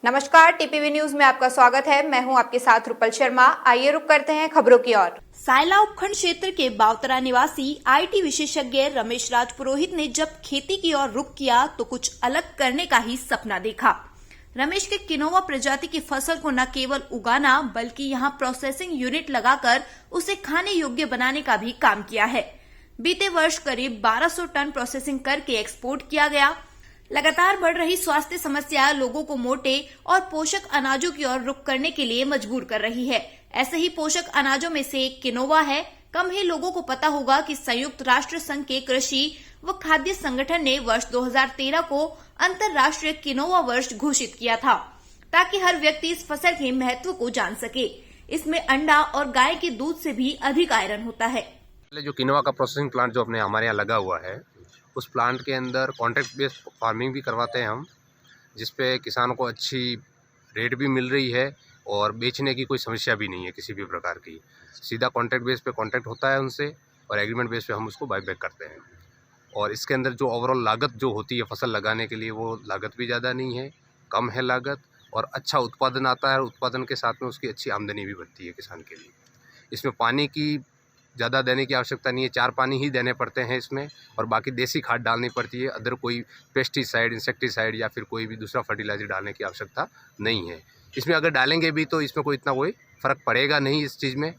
नमस्कार, TPV news में आपका स्वागत है। मैं हूं आपके साथ रुपल शर्मा। आइए रुक करते हैं खबरों की ओर। सायला उपखंड क्षेत्र के बावतरा निवासी आईटी विशेषज्ञ रमेश राज पुरोहित ने जब खेती की ओर रुख किया तो कुछ अलग करने का ही सपना देखा। रमेश के किनोवा प्रजाति की फसल को न केवल उगाना बल्कि यहां प्रोसेसिंग यूनिट लगाकर उसे खाने योग्य बनाने का भी काम किया है। बीते वर्ष करीब 1200 टन प्रोसेसिंग करके एक्सपोर्ट किया गया। लगातार बढ़ रही स्वास्थ्य समस्या लोगों को मोटे और पोषक अनाजों की ओर रुख करने के लिए मजबूर कर रही है। ऐसे ही पोषक अनाजों में से एक किनोवा है। कम ही लोगों को पता होगा कि संयुक्त राष्ट्र संघ के कृषि व खाद्य संगठन ने वर्ष 2013 को अंतर्राष्ट्रीय किनोवा वर्ष घोषित किया था, ताकि हर व्यक्ति इस फसल के महत्व को जान सके। इसमें अंडा और गाय के दूध से भी अधिक आयरन होता है। जो किनोवा का प्रोसेसिंग प्लांट जो अपने हमारे यहाँ लगा हुआ है, उस प्लांट के अंदर कॉन्ट्रैक्ट बेस्ड फार्मिंग भी करवाते हैं हम, जिसपे किसानों को अच्छी रेट भी मिल रही है और बेचने की कोई समस्या भी नहीं है किसी भी प्रकार की। सीधा कॉन्ट्रैक्ट बेस पे कॉन्ट्रैक्ट होता है उनसे और एग्रीमेंट बेस पे हम उसको बाय बैक करते हैं। और इसके अंदर जो ओवरऑल लागत जो होती है फसल लगाने के लिए, वो लागत भी ज़्यादा नहीं है, कम है लागत और अच्छा उत्पादन आता है। उत्पादन के साथ में उसकी अच्छी आमदनी भी बढ़ती है किसान के लिए। इसमें पानी की ज़्यादा देने की आवश्यकता नहीं है, 4 पानी ही देने पड़ते हैं इसमें, और बाकी देसी खाद डालनी पड़ती है। अदर कोई पेस्टिसाइड, इंसेक्टिसाइड या फिर कोई भी दूसरा फर्टिलाइजर डालने की आवश्यकता नहीं है। इसमें अगर डालेंगे भी तो इसमें कोई इतना कोई फ़र्क पड़ेगा नहीं इस चीज़ में,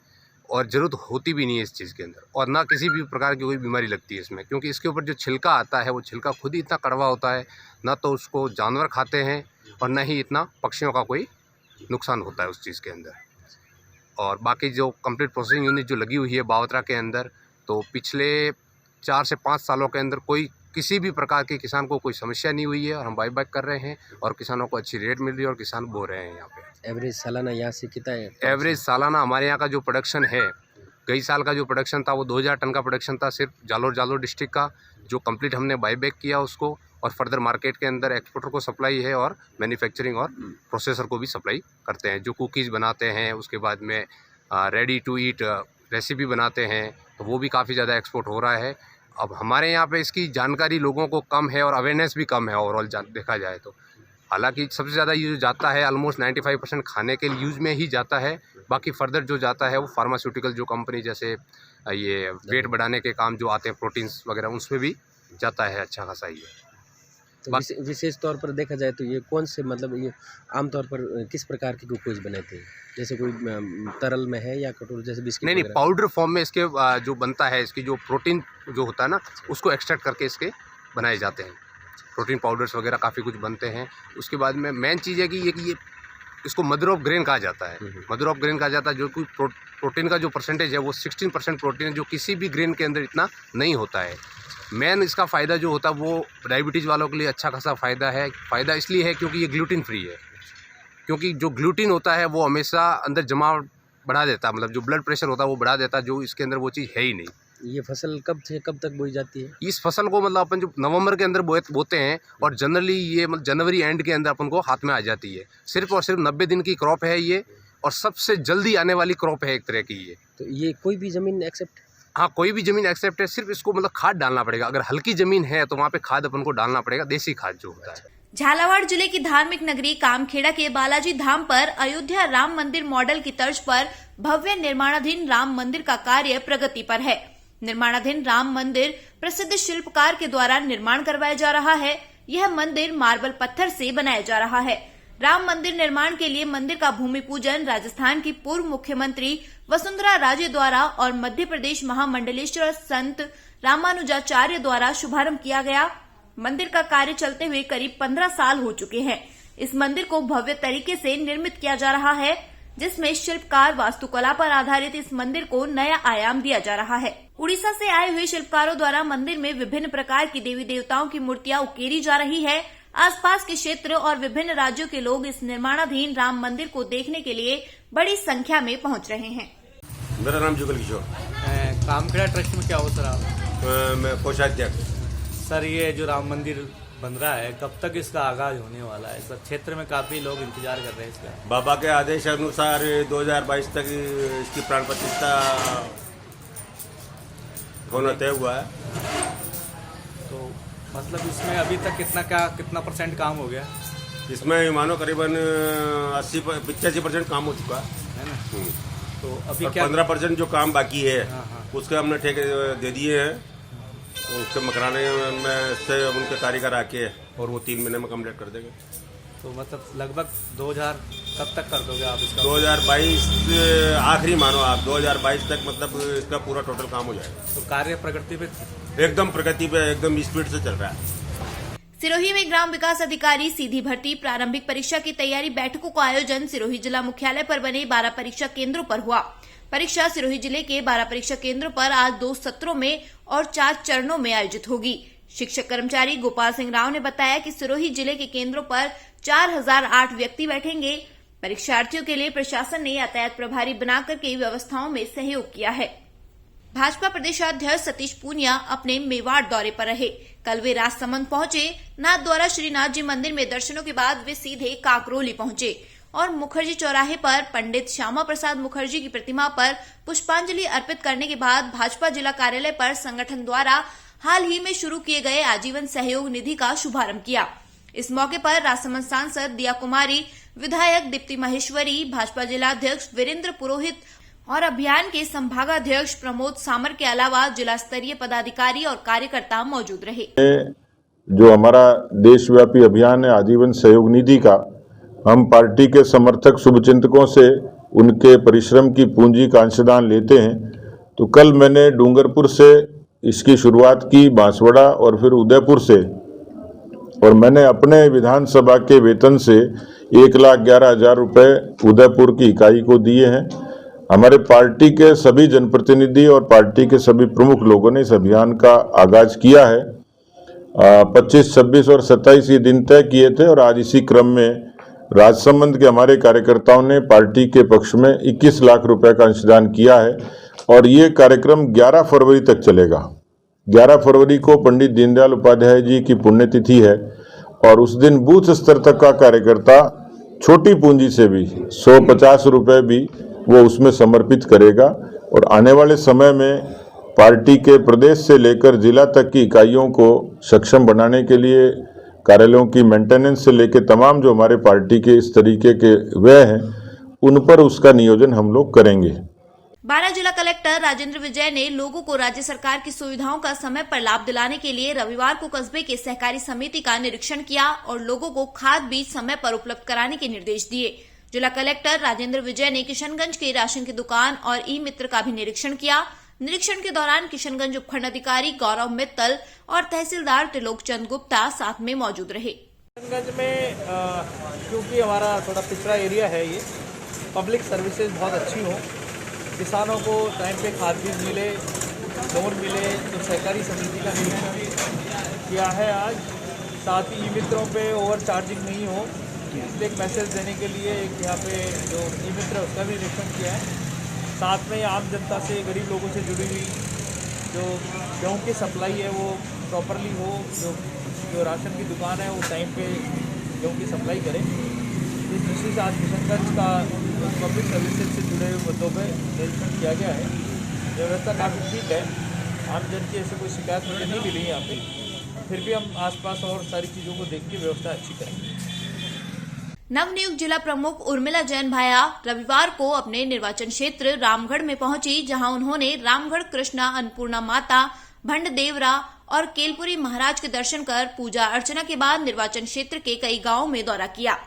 और ज़रूरत होती भी नहीं है इस चीज़ के अंदर, और ना किसी भी प्रकार की कोई बीमारी लगती है इसमें, क्योंकि इसके ऊपर जो छिलका आता है वो छिलका खुद ही इतना कड़वा होता है, ना तो उसको जानवर खाते हैं और ना ही इतना पक्षियों का कोई नुकसान होता है उस चीज़ के अंदर। और बाकी जो कंप्लीट प्रोसेसिंग यूनिट जो लगी हुई है बावतरा के अंदर, तो पिछले 4 से 5 सालों के अंदर कोई किसी भी प्रकार के किसान को कोई समस्या नहीं हुई है, और हम बाय बैक कर रहे हैं और किसानों को अच्छी रेट मिल रही है और किसान बो रहे हैं यहाँ पे। एवरेज सालाना यहाँ से कितना है? एवरेज सालाना हमारे यहाँ का जो प्रोडक्शन है, कई साल का जो प्रोडक्शन था वो 2000 टन का प्रोडक्शन था सिर्फ जालोर डिस्ट्रिक्ट का, जो कंप्लीट हमने बाय बैक किया उसको, और फर्दर मार्केट के अंदर एक्सपोर्टर को सप्लाई है और मैन्युफैक्चरिंग और प्रोसेसर को भी सप्लाई करते हैं। जो कुकीज़ बनाते हैं, उसके बाद में रेडी टू ईट रेसिपी बनाते हैं, तो वो भी काफ़ी ज़्यादा एक्सपोर्ट हो रहा है। अब हमारे यहाँ पे इसकी जानकारी लोगों को कम है और अवेयरनेस भी कम है ओवरऑल देखा जाए तो। हालांकि सबसे ज़्यादा यूज जाता है, ऑलमोस्ट 95% खाने के यूज़ में ही जाता है। बाकी फर्दर जो जाता है वो फार्मास्यूटिकल जो कंपनी, जैसे ये वेट बढ़ाने के काम जो आते हैं, प्रोटीन्स वगैरह, उसमें भी जाता है अच्छा खासा ही है। तो विशेष तौर पर देखा जाए तो ये कौन से, मतलब ये आमतौर पर किस प्रकार की ग्लूकोज बनाते हैं? जैसे कोई तरल में है या कटोर जैसे बिस्किट? नहीं, पाउडर फॉर्म में इसके जो बनता है, इसकी जो प्रोटीन जो होता है ना, उसको एक्सट्रैक्ट करके इसके बनाए जाते हैं। प्रोटीन पाउडर्स वगैरह काफ़ी कुछ बनते हैं। उसके बाद में मेन चीज़ है कि ये इसको मदर ऑफ ग्रेन कहा जाता है। मदर ऑफ ग्रेन कहा जाता है, जो कि प्रोटीन का जो परसेंटेज है वो 16% प्रोटीन है, जो किसी भी ग्रेन के अंदर इतना नहीं होता है। मेन इसका फ़ायदा जो होता है वो डायबिटीज़ वालों के लिए अच्छा खासा फ़ायदा है। फ़ायदा इसलिए है क्योंकि ये ग्लूटीन फ्री है, क्योंकि जो ग्लूटीन होता है वो हमेशा अंदर जमाव बढ़ा देता है, मतलब जो ब्लड प्रेशर होता है वो बढ़ा देता है, जो इसके अंदर वो चीज़ है ही नहीं। ये फसल कब से कब तक बोई जाती है? इस फसल को मतलब अपन जो नवंबर के अंदर बोते हैं, और जनरली ये मतलब जनवरी एंड के अंदर अपन को हाथ में आ जाती है। सिर्फ और सिर्फ 90 दिन की क्रॉप है ये, और सबसे जल्दी आने वाली क्रॉप है एक तरह की ये। तो ये कोई भी ज़मीन एक्सेप्ट? हाँ, कोई भी ज़मीन एक्सेप्ट है। सिर्फ इसको मतलब खाद डालना पड़ेगा। अगर हल्की ज़मीन है तो वहाँ पे खाद अपन को डालना पड़ेगा, देसी खाद जो होता है। झालावाड़ जिले की धार्मिक नगरी कामखेड़ा के बालाजी धाम पर अयोध्या राम मंदिर मॉडल की तर्ज पर भव्य निर्माणाधीन राम मंदिर का कार्य प्रगति पर है। निर्माणाधीन राम मंदिर प्रसिद्ध शिल्पकार के द्वारा निर्माण करवाया जा रहा है। यह मंदिर मार्बल पत्थर से बनाया जा रहा है। राम मंदिर निर्माण के लिए मंदिर का भूमि पूजन राजस्थान की पूर्व मुख्यमंत्री वसुंधरा राजे द्वारा और मध्य प्रदेश महामंडलेश्वर संत रामानुजाचार्य द्वारा शुभारंभ किया गया। मंदिर का कार्य चलते हुए करीब 15 साल हो चुके हैं। इस मंदिर को भव्य तरीके से निर्मित किया जा रहा है, जिसमें शिल्पकार वास्तुकला पर आधारित इस मंदिर को नया आयाम दिया जा रहा है। उड़ीसा से आए हुए शिल्पकारों द्वारा मंदिर में विभिन्न प्रकार की देवी देवताओं की मूर्तियां उकेरी जा रही है। आसपास के क्षेत्र और विभिन्न राज्यों के लोग इस निर्माणाधीन राम मंदिर को देखने के लिए बड़ी संख्या में पहुंच रहे हैं। मेरा नाम जुगल किशोर। कामखेड़ा ट्रस्ट में क्या हो सर आप? मैं कोषाध्यक्ष। सर ये जो राम मंदिर बन रहा है, कब तक इसका आगाज होने वाला है? सर क्षेत्र में काफी लोग इंतजार कर रहे हैं इसका। बाबा के आदेश अनुसार 2022 तक इसकी प्राण प्रतिष्ठा होना तय हुआ है। तो मतलब इसमें अभी तक कितना % काम हो गया? इसमें मानो करीबन 85% काम हो चुका है ना। है। तो अभी और क्या 15% जो काम बाकी है हाँ, हाँ। उसके हमने ठेके दे दिए हैं। तो उसके मकराने में से उनके कारीगर आके और वो 3 महीने में कम्प्लीट कर देंगे। तो मतलब लगभग 2000 कब तक कर दोगे आप इसका? 2022 आखिरी मानो आप 2022 तक मतलब इसका पूरा टोटल काम हो जाएगा। तो कार्य प्रगति पे एकदम प्रगति पे एकदम स्पीड से चल रहा है। सिरोही में ग्राम विकास अधिकारी सीधी भर्ती प्रारंभिक परीक्षा की तैयारी बैठकों का आयोजन सिरोही जिला मुख्यालय पर बने 12 परीक्षा केंद्रों पर हुआ। परीक्षा सिरोही जिले के 12 परीक्षा केंद्रों पर आज 2 सत्रों में और 4 चरणों में आयोजित होगी। शिक्षक कर्मचारी गोपाल सिंह राव ने बताया कि सिरोही जिले के केंद्रों पर 4008 व्यक्ति बैठेंगे। परीक्षार्थियों के लिए प्रशासन ने यातायात प्रभारी बनाकर कई व्यवस्थाओं में सहयोग किया है। भाजपा प्रदेशाध्यक्ष सतीश पूनिया अपने मेवाड़ दौरे पर रहे। कल वे राजसमंद पहुंचे। नाथ द्वारा श्रीनाथ जी मंदिर में दर्शनों के बाद वे सीधे काकरोली पहुंचे और मुखर्जी चौराहे पर पंडित श्यामा प्रसाद मुखर्जी की प्रतिमा पर पुष्पांजलि अर्पित करने के बाद भाजपा जिला कार्यालय पर संगठन द्वारा हाल ही में शुरू किए गए आजीवन सहयोग निधि का शुभारंभ किया। इस मौके पर राजसमंद सांसद दिया कुमारी, विधायक दीप्ति माहेश्वरी, भाजपा जिलाध्यक्ष वीरेंद्र पुरोहित और अभियान के संभागाध्यक्ष प्रमोद सामर के अलावा जिला स्तरीय पदाधिकारी और कार्यकर्ता मौजूद रहे। जो हमारा देशव्यापी अभियान है आजीवन सहयोग निधि का, हम पार्टी के समर्थक शुभचिंतकों से उनके परिश्रम की पूंजी का अंशदान लेते हैं। तो कल मैंने डूंगरपुर से इसकी शुरुआत की, बांसवाड़ा और फिर उदयपुर से, और मैंने अपने विधानसभा के वेतन से 1,11,000 रुपये उदयपुर की इकाई को दिए हैं। हमारे पार्टी के सभी जनप्रतिनिधि और पार्टी के सभी प्रमुख लोगों ने इस अभियान का आगाज किया है। 25, 26 और 27 ये दिन तय किए थे और आज इसी क्रम में राजसमंद के हमारे कार्यकर्ताओं ने पार्टी के पक्ष में 21 लाख रुपए का अंशदान किया है और ये कार्यक्रम 11 फरवरी तक चलेगा। 11 फरवरी को पंडित दीनदयाल उपाध्याय जी की पुण्यतिथि है और उस दिन बूथ स्तर तक का कार्यकर्ता छोटी पूंजी से भी 150 रुपये भी वो उसमें समर्पित करेगा और आने वाले समय में पार्टी के प्रदेश से लेकर जिला तक की इकाइयों को सक्षम बनाने के लिए कार्यालयों की मेंटेनेंस से लेकर तमाम जो हमारे पार्टी के इस तरीके के व्यय हैं उन पर उसका नियोजन हम लोग करेंगे। बारां जिला कलेक्टर राजेंद्र विजय ने लोगों को राज्य सरकार की सुविधाओं का समय पर लाभ दिलाने के लिए रविवार को कस्बे के सहकारी समिति का निरीक्षण किया और लोगों को खाद बीज समय पर उपलब्ध कराने के निर्देश दिए। जिला कलेक्टर राजेंद्र विजय ने किशनगंज के राशन की दुकान और ई मित्र का भी निरीक्षण किया। निरीक्षण के दौरान किशनगंज उपखंड अधिकारी गौरव मित्तल और तहसीलदार त्रिलोक चंद गुप्ता साथ में मौजूद रहे। किशनगंज में क्योंकि हमारा थोड़ा पिछड़ा एरिया है, ये पब्लिक सर्विसेज बहुत अच्छी हो, किसानों को टाइम पे खाद बीज मिले, लोन मिले, तो सहकारी समिति का निरीक्षण किया है आज। साथ ही ई मित्रों पे ओवर चार्जिंग नहीं हो, इसलिए एक मैसेज देने के लिए एक यहाँ पे जो ई मित्र है उसका भी निरीक्षण किया है। साथ में आम जनता से, गरीब लोगों से जुड़ी हुई जो गेहूँ की सप्लाई है वो प्रॉपरली हो, जो राशन की दुकान है वो टाइम पे गेहूँ की सप्लाई करे। इस दृष्टि से आज किशनगंज का पब्लिक सर्विसेज से जुड़े हुए मुद्दों पर निरीक्षण किया गया है। व्यवस्था काफ़ी ठीक है, आम जन की ऐसे कोई शिकायत मुझे नहीं मिली यहाँ पे, फिर भी हम आसपास और सारी चीज़ों को देख के व्यवस्था अच्छी करेंगे। नवनियुक्त जिला प्रमुख उर्मिला जैन भाया रविवार को अपने निर्वाचन क्षेत्र रामगढ़ में पहुंची, जहां उन्होंने रामगढ़ कृष्णा, अन्नपूर्णा माता, भंड देवरा और केलपुरी महाराज के दर्शन कर पूजा अर्चना के बाद निर्वाचन क्षेत्र के कई गांवों में दौरा किया।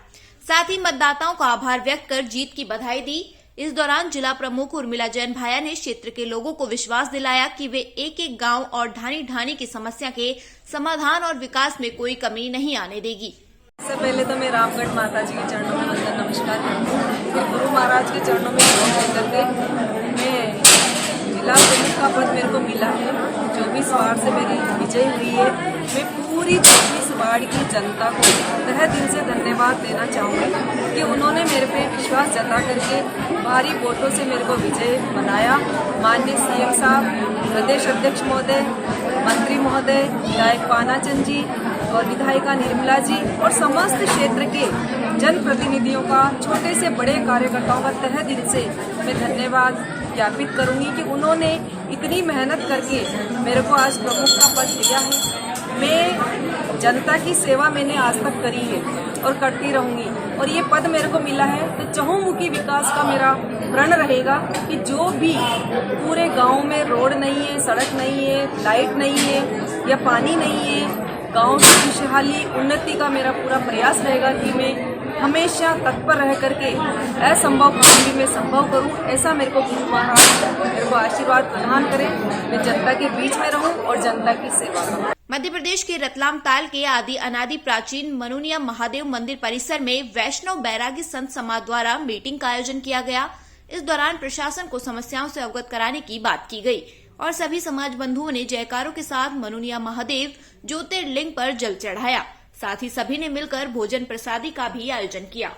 साथ ही मतदाताओं का आभार व्यक्त कर जीत की बधाई दी। इस दौरान जिला प्रमुख उर्मिला जैन भाया ने क्षेत्र के लोगों को विश्वास दिलाया कि वे एक एक गांव और ढानी ढानी की समस्या के समाधान और विकास में कोई कमी नहीं आने देगी। सबसे पहले तो मैं रामगढ़ माता जी के चरणों में वंदन नमस्कार करती हूँ। फिर गुरु महाराज के चरणों में करके मैं जिला प्रमुख का पद मेरे को मिला है। 24 वार्ड से मेरी विजय हुई है। मैं पूरी 24 वार्ड की जनता को तहे दिल से धन्यवाद देना चाहूँगी कि उन्होंने मेरे पे विश्वास जता करके भारी वोटों से मेरे को विजय बनाया। माननीय सीएम साहब, प्रदेश अध्यक्ष महोदय, मंत्री महोदय, विधायक पानाचंद जी और विधायिका निर्मला जी और समस्त क्षेत्र के जनप्रतिनिधियों का, छोटे से बड़े कार्यकर्ताओं का तहे दिल से मैं धन्यवाद ज्ञापित करूंगी कि उन्होंने इतनी मेहनत करके मेरे को आज प्रमुख का पद दिया है। मैं जनता की सेवा मैंने आज तक करी है और करती रहूंगी, और ये पद मेरे को मिला है तो चहुमुखी विकास का मेरा प्रण रहेगा कि जो भी पूरे गांव में रोड नहीं है, सड़क नहीं है, लाइट नहीं है या पानी नहीं है, गांव की खुशहाली उन्नति का मेरा पूरा प्रयास रहेगा कि मैं हमेशा तत्पर रह करके असंभव काम भी मैं संभव करूं। ऐसा मेरे को गुरु महाराज मेरे को आशीर्वाद प्रदान करें, मैं जनता के बीच में रहूं और जनता की सेवा करूं। मध्य प्रदेश के रतलाम ताल के आदि अनादि प्राचीन मनुनिया महादेव मंदिर परिसर में वैष्णव बैरागी संत समाज द्वारा मीटिंग का आयोजन किया गया। इस दौरान प्रशासन को समस्याओं से अवगत कराने की बात की गई और सभी समाज बंधुओं ने जयकारों के साथ मनुनिया महादेव ज्योतिर्लिंग पर जल चढ़ाया। साथ ही सभी ने मिलकर भोजन प्रसादी का भी आयोजन किया।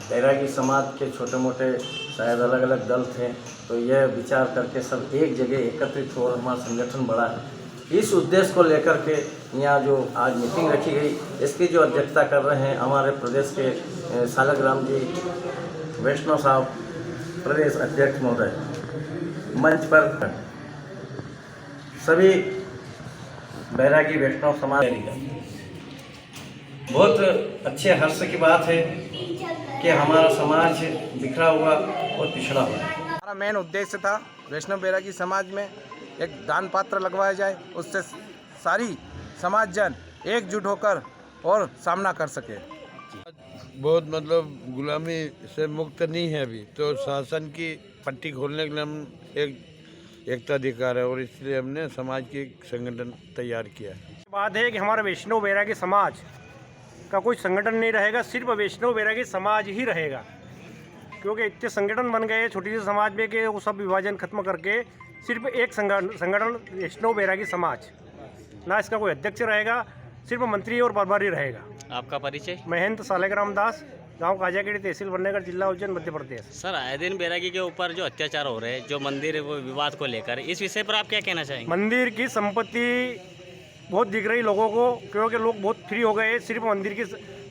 बैरागी समाज के छोटे मोटे शायद अलग अलग दल थे, तो यह विचार करके सब एक जगह एकत्रित हो, हमारा संगठन बड़ा है। इस उद्देश्य को लेकर के यहाँ जो आज मीटिंग रखी गई, इसकी जो अध्यक्षता कर रहे हैं हमारे प्रदेश के सालग्राम जी वैष्णव साहब, प्रदेश अध्यक्ष महोदय। मंच पर सभी बैरागी वैष्णव समाज, बहुत अच्छे हर्ष की बात है कि हमारा समाज बिखरा हुआ और पिछड़ा हुआ है। हमारा मेन उद्देश्य था वैष्णव बैरागी समाज में एक दान पात्र लगवाया जाए, उससे सारी समाज जन एकजुट होकर और सामना कर सके। बहुत मतलब गुलामी से मुक्त नहीं है अभी, तो शासन की पट्टी खोलने के लिए हम एकता दिखा रहे हैं और इसलिए हमने समाज की संगठन तैयार किया है। बात है कि हमारा वैष्णव बैरागी समाज का कोई संगठन नहीं रहेगा, सिर्फ वैष्णव बैरागी समाज ही रहेगा, क्योंकि इतने संगठन बन गए छोटी सी समाज में कि वो सब विभाजन खत्म करके सिर्फ एक संगठन वैष्णव बैरागी समाज, ना इसका कोई अध्यक्ष रहेगा, सिर्फ मंत्री और प्रभारी रहेगा। आपका परिचय? महंत सालेग्राम दास, गांव काजाखेड़ी, तहसील बननेगढ़, जिला उज्जैन, मध्य प्रदेश। सर, आए दिन बैरागी के ऊपर जो अत्याचार हो रहे हैं, जो मंदिर वो विवाद को लेकर, इस विषय पर आप क्या कहना चाहेंगे? मंदिर की संपत्ति बहुत दिख रही लोगों को, क्योंकि लोग बहुत फ्री हो गए, सिर्फ मंदिर की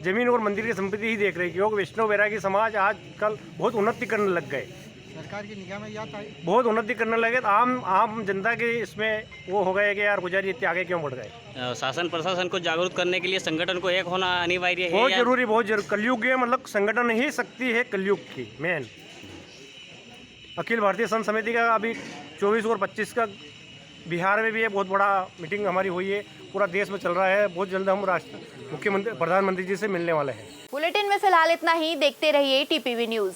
जमीन और मंदिर की संपत्ति ही देख रहे हैं, क्योंकि वैष्णव बैरागी समाज आजकल बहुत उन्नति करने लग गए, सरकार की निगाह में बहुत उन्नति करने लगे। तो आम जनता के इसमें वो हो गए कि यार गुजारी इतने आगे क्यों बढ़ गए। शासन प्रशासन को जागरूक करने के लिए संगठन को एक होना अनिवार्य है, बहुत जरूरी, बहुत जरूरी। कलयुग है, मतलब संगठन ही शक्ति है कलयुग की मेन। अखिल भारतीय संत समिति का अभी 24 और 25 का बिहार में भी है, बहुत बड़ा मीटिंग हमारी हुई है, पूरा देश में चल रहा है। बहुत जल्द हम मुख्यमंत्री प्रधानमंत्री जी से मिलने वाले हैं। बुलेटिन में फिलहाल इतना ही। देखते रहिए टीपीवी न्यूज।